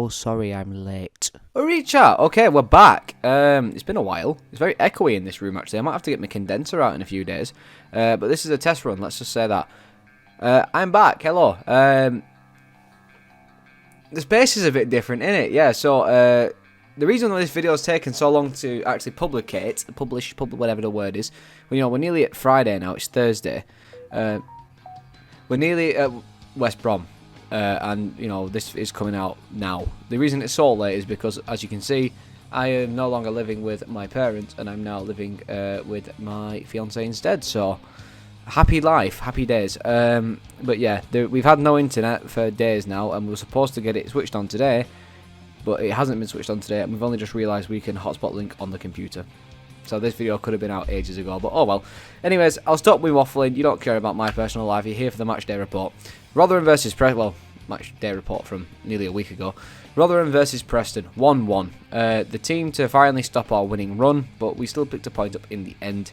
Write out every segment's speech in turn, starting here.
so sorry I'm late. Alright chat, okay, we're back. It's been a while. It's very echoey in this room actually. I might have to get my condenser out in a few days. But this is a test run, let's just say that. I'm back, hello. The space is a bit different, isn't it? Yeah, so the reason that this video has taken so long to actually publish, whatever the word is, well, we're nearly at Friday now, it's Thursday. We're nearly at West Brom. And, this is coming out now. The reason it's so late is because, as you can see, I am no longer living with my parents, and I'm now living with my fiancée instead. So, happy life, happy days. But yeah, we've had no internet for days now, and we were supposed to get it switched on today, but it hasn't been switched on today, and we've only just realised we can hotspot link on the computer. So this video could have been out ages ago, but oh well. Anyways, I'll stop with waffling. You don't care about my personal life. You're here for the Matchday report. Rotherham versus Preston. Well, Matchday report from nearly a week ago. Rotherham versus Preston. 1-1. The team to finally stop our winning run, but we still picked a point up in the end.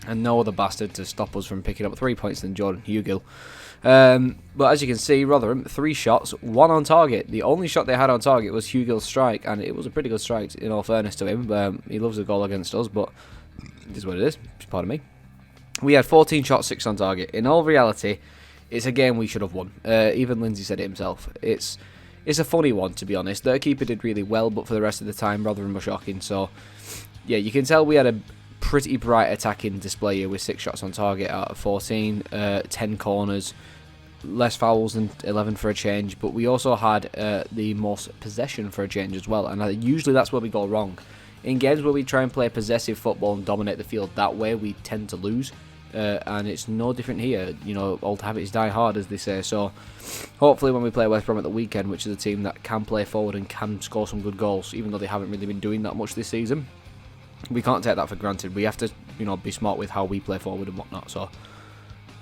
And no other bastard to stop us from picking up 3 points than Jordan Hugill. But as you can see, Rotherham, 3 shots, 1 on target. The only shot they had on target was Hugill's strike, and it was a pretty good strike, in all fairness to him. He loves a goal against us, but it is what it is. Pardon me. We had 14 shots, 6 on target. In all reality, it's a game we should have won. Even Lindsay said it himself. It's a funny one, to be honest. Their keeper did really well, but for the rest of the time, Rotherham were shocking. So, yeah, you can tell we had a pretty bright attacking display here with 6 shots on target out of 14, 10 corners, less fouls than 11 for a change, but we also had the most possession for a change as well, and usually that's where we go wrong. In games where we try and play possessive football and dominate the field that way, we tend to lose, and it's no different here. Old habits die hard, as they say, so hopefully when we play West Brom at the weekend, which is a team that can play forward and can score some good goals, even though they haven't really been doing that much this season, we can't take that for granted. We have to, be smart with how we play forward and whatnot, so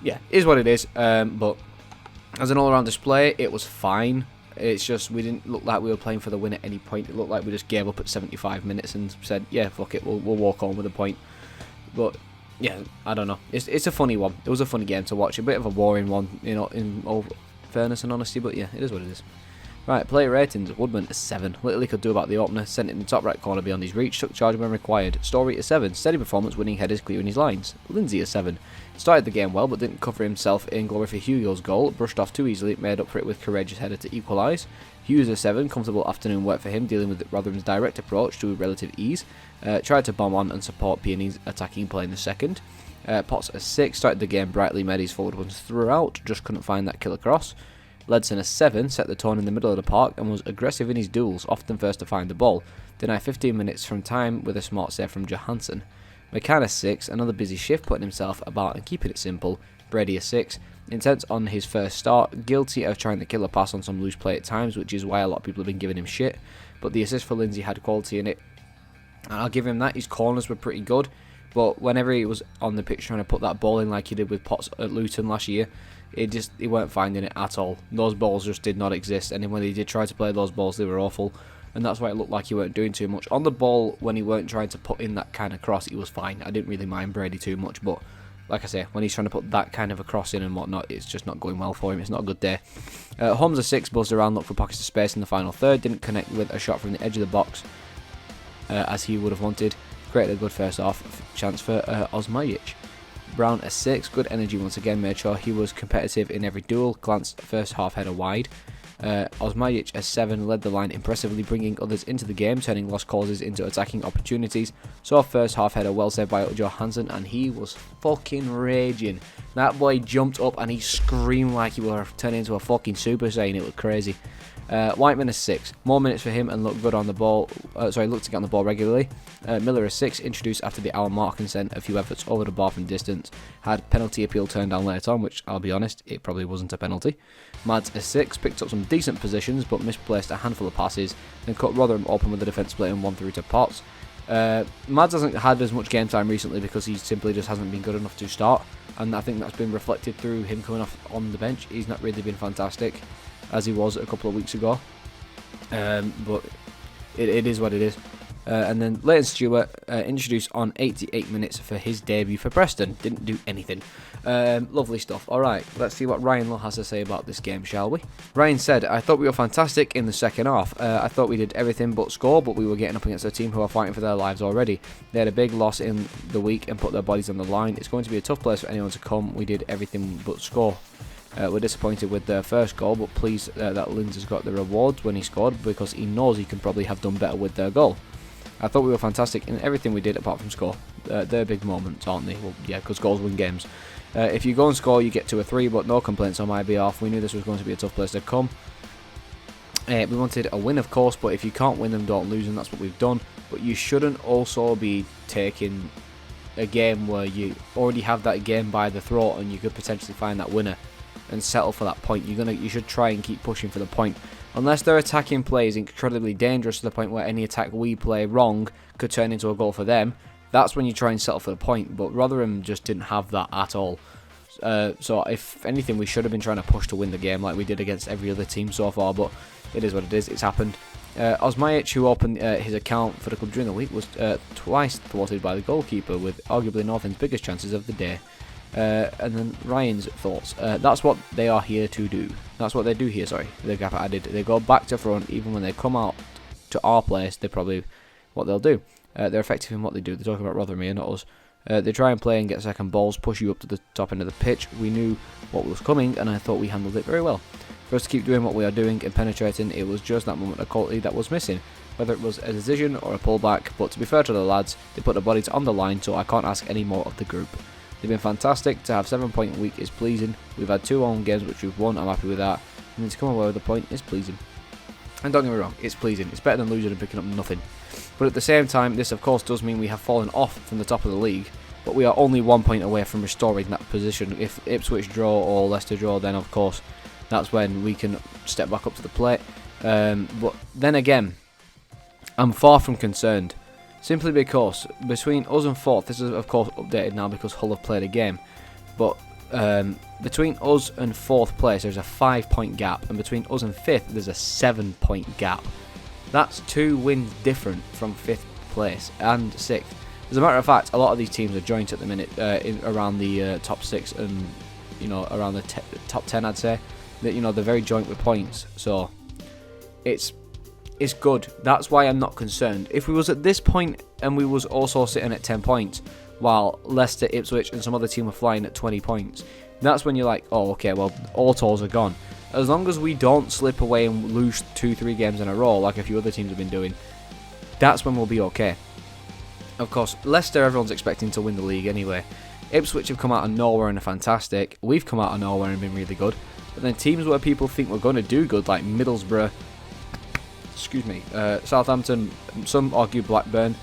yeah, it is what it is, but as an all-around display, it was fine. It's just we didn't look like we were playing for the win at any point. It looked like we just gave up at 75 minutes and said, yeah, fuck it, we'll walk home with a point. But, yeah, I don't know. It's a funny one. It was a funny game to watch. A bit of a boring one, in all fairness and honesty. But, yeah, it is what it is. Right, player ratings. Woodman a 7. Little he could do about the opener. Sent it in the top right corner beyond his reach. Took charge when required. Story a 7. Steady performance, winning headers, clearing his lines. Lindsay a 7. Started the game well, but didn't cover himself in glory for Hugill's goal. Brushed off too easily, made up for it with courageous header to equalise. Hughes a 7. Comfortable afternoon work for him, dealing with Rotherham's direct approach to relative ease. Tried to bomb on and support Peony's attacking play in the second. Potts a 6. Started the game brightly, made his forward ones throughout. Just couldn't find that killer cross. Ledson a 7, set the tone in the middle of the park and was aggressive in his duels, often first to find the ball. Denied 15 minutes from time with a smart save from Johansson. McCann a 6, another busy shift, putting himself about and keeping it simple. Brady a 6, intense on his first start, guilty of trying to kill a pass on some loose play at times, which is why a lot of people have been giving him shit, but the assist for Lindsay had quality in it, and I'll give him that. His corners were pretty good, but whenever he was on the pitch trying to put that ball in like he did with Potts at Luton last year, he weren't finding it at all. Those balls just did not exist, and when he did try to play those balls, they were awful, and that's why it looked like he weren't doing too much. On the ball, when he weren't trying to put in that kind of cross, he was fine. I didn't really mind Brady too much, but like I say, when he's trying to put that kind of a cross in and whatnot, it's just not going well for him. It's not a good day. Holmes a 6, buzzed around, looked for pockets of space in the final third, didn't connect with a shot from the edge of the box as he would have wanted. Created a good first half chance for Osmajic. Brown a 6, good energy once again, made sure he was competitive in every duel, glanced first half header wide. Osmajic a 7, led the line impressively, bringing others into the game, turning lost causes into attacking opportunities. Saw first half header well saved by Johansson, and he was fucking raging. That boy jumped up and he screamed like he were turning into a fucking Super Saiyan. It was crazy. Whiteman a 6, more minutes for him and looked good on the ball. Looked to get on the ball regularly. Miller a 6, introduced after the hour mark and sent a few efforts over the bar from distance. Had penalty appeal turned down later on, which I'll be honest, it probably wasn't a penalty. Mads a 6, picked up some decent positions but misplaced a handful of passes and cut Rotherham open with a defence split and 1 through to Potts. Mads hasn't had as much game time recently because he simply just hasn't been good enough to start, and I think that's been reflected through him coming off on the bench. He's not really been fantastic as he was a couple of weeks ago, but it is what it is. And then Leighton Stewart introduced on 88 minutes for his debut for Preston. Didn't do anything. Lovely stuff. Alright, let's see what Ryan Lowe has to say about this game, shall we? Ryan said, I thought we were fantastic in the second half. I thought we did everything but score, but we were getting up against a team who are fighting for their lives already. They had a big loss in the week and put their bodies on the line. It's going to be a tough place for anyone to come. We did everything but score. We're disappointed with their first goal, but pleased that Lindsay's got the rewards when he scored, because he knows he can probably have done better with their goal. I thought we were fantastic in everything we did apart from score. They're big moments, aren't they? Well, yeah, because goals win games. If you go and score, you get 2 or 3, but no complaints on my behalf. We knew this was going to be a tough place to come. We wanted a win, of course, but if you can't win them, don't lose them. That's what we've done. But you shouldn't also be taking a game where you already have that game by the throat and you could potentially find that winner and settle for that point. You should try and keep pushing for the point. Unless their attacking play is incredibly dangerous to the point where any attack we play wrong could turn into a goal for them, that's when you try and settle for the point. But Rotherham just didn't have that at all. So if anything, we should have been trying to push to win the game like we did against every other team so far, but it is what it is. It's happened. Osmajic, who opened his account for the club during the week, was twice thwarted by the goalkeeper, with arguably Northern's biggest chances of the day. And then Ryan's thoughts. That's what they are here to do. That's what they do here, sorry. The gaffer added. They go back to front, even when they come out to our place, they're probably what they'll do. They're effective in what they do. They're talking about Rotherham here, not us. They try and play and get second balls, push you up to the top end of the pitch. We knew what was coming, and I thought we handled it very well. For us to keep doing what we are doing and penetrating, it was just that moment of quality that was missing. Whether it was a decision or a pullback, but to be fair to the lads, they put their bodies on the line, so I can't ask any more of the group. They've been fantastic. To have 7-point week is pleasing. We've had 2 home games which we've won. I'm happy with that. And then to come away with a point is pleasing. And don't get me wrong, it's pleasing. It's better than losing and picking up nothing. But at the same time, this of course does mean we have fallen off from the top of the league. But we are only 1 point away from restoring that position. If Ipswich draw or Leicester draw, then of course that's when we can step back up to the plate. But then again, I'm far from concerned. Simply because between us and 4th, this is of course updated now because Hull have played a game, but between us and 4th place there's a 5-point gap, and between us and 5th there's a 7-point gap. That's 2 wins different from 5th place and 6th. As a matter of fact, a lot of these teams are joint at the minute around the top 6 and around the top 10, I'd say. That they're very joint with points, so it's good. That's why I'm not concerned. If we was at this point and we was also sitting at 10 points while Leicester, Ipswich and some other team are flying at 20 points, that's when you're like, oh okay, well autos are gone. As long as we don't slip away and lose 2-3 games in a row like a few other teams have been doing, that's when we'll be okay. Of course, Leicester, everyone's expecting to win the league anyway. Ipswich have come out of nowhere and are fantastic. We've come out of nowhere and been really good. But then teams where people think we're going to do good, like Middlesbrough, Southampton, some argue Blackburn,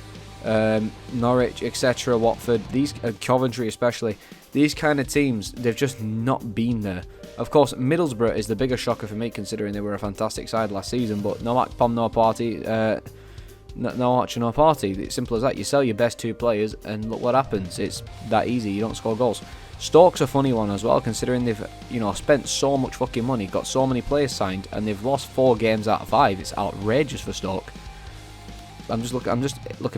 Norwich, etc., Watford, these Coventry especially, these kind of teams, they've just not been there. Of course, Middlesbrough is the biggest shocker for me, considering they were a fantastic side last season, but no match, pom, no party, no arch, no party. It's simple as that. You sell your best 2 players, and look what happens. It's that easy. You don't score goals. Stoke's a funny one as well, considering they've spent so much fucking money, got so many players signed, and they've lost 4 games out of 5. It's outrageous for Stoke. I'm just looking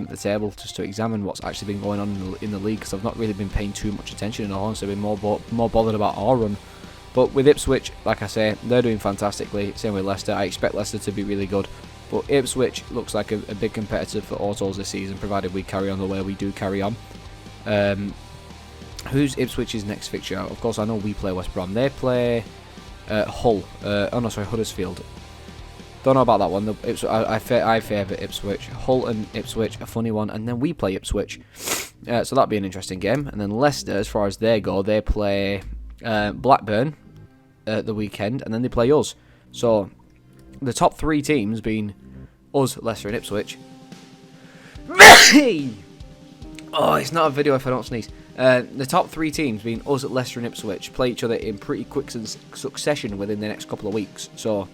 at the table just to examine what's actually been going on in the league, because I've not really been paying too much attention in all honesty. I've been more bothered about our run. But with Ipswich, like I say, they're doing fantastically. Same with Leicester. I expect Leicester to be really good. But Ipswich looks like a big competitor for autos this season, provided we carry on the way we do carry on. Who's Ipswich's next fixture? Of course, I know we play West Brom. They play Hull. Huddersfield. Don't know about that one. I favour Ipswich. Hull and Ipswich, a funny one. And then we play Ipswich. So that'll be an interesting game. And then Leicester, as far as they go, they play Blackburn at the weekend. And then they play us. So the top 3 teams being us, Leicester and Ipswich. Oh, it's not a video if I don't sneeze. The top 3 teams, being us, Leicester and Ipswich, play each other in pretty quick succession within the next couple of weeks. So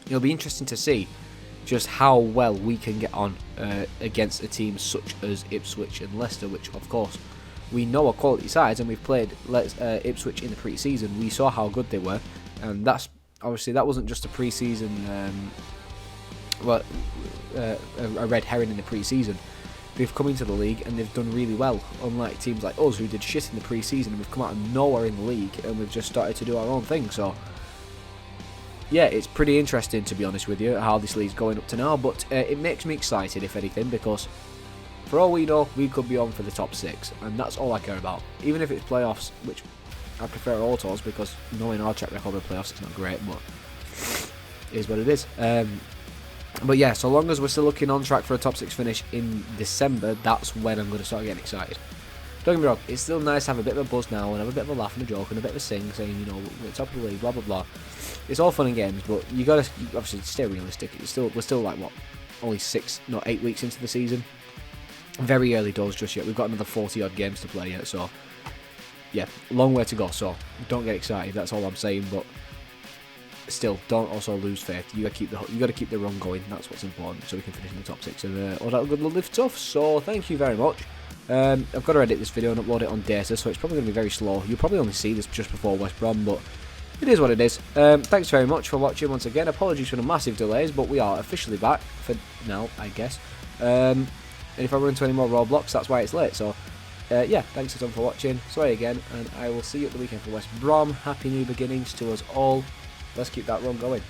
it'll be interesting to see just how well we can get on against a team such as Ipswich and Leicester, which of course we know are quality sides, and we've played Ipswich in the pre-season. We saw how good they were, and that's obviously that wasn't just a pre-season well, a red herring in the pre-season. They've come into the league and they've done really well, unlike teams like us who did shit in the pre-season and we've come out of nowhere in the league and we've just started to do our own thing. So yeah, it's pretty interesting, to be honest with you, how this league's going up to now, but it makes me excited, if anything, because for all we know, we could be on for the top 6, and that's all I care about. Even if it's playoffs, which I prefer autos, because knowing our track record of playoffs, it's not great, but it is what it is. But yeah, so long as we're still looking on track for a top 6 finish in December, that's when I'm going to start getting excited. Don't get me wrong, it's still nice to have a bit of a buzz now, and have a bit of a laugh and a joke, and a bit of a sing, saying, you know, we're at the top of the league, blah, blah, blah. It's all fun and games, but you gotta obviously stay realistic. We're still like, what, only 8 weeks into the season. Very early doors just yet. We've got another 40 odd games to play yet, so yeah, long way to go. So don't get excited. That's all I'm saying. But still, don't also lose faith. You gotta keep the run going. That's what's important, so we can finish in the top 6 and all that good lovely stuff. So thank you very much. I've got to edit this video and upload it on data, so it's probably going to be very slow. You'll probably only see this just before West Brom, but it is what it is. Thanks very much for watching once again. Apologies for the massive delays, but we are officially back for now, I guess. And if I run into any more roadblocks, that's why it's late. So yeah, thanks a ton for watching. Sorry again, and I will see you at the weekend for West Brom. Happy new beginnings to us all. Let's keep that run going.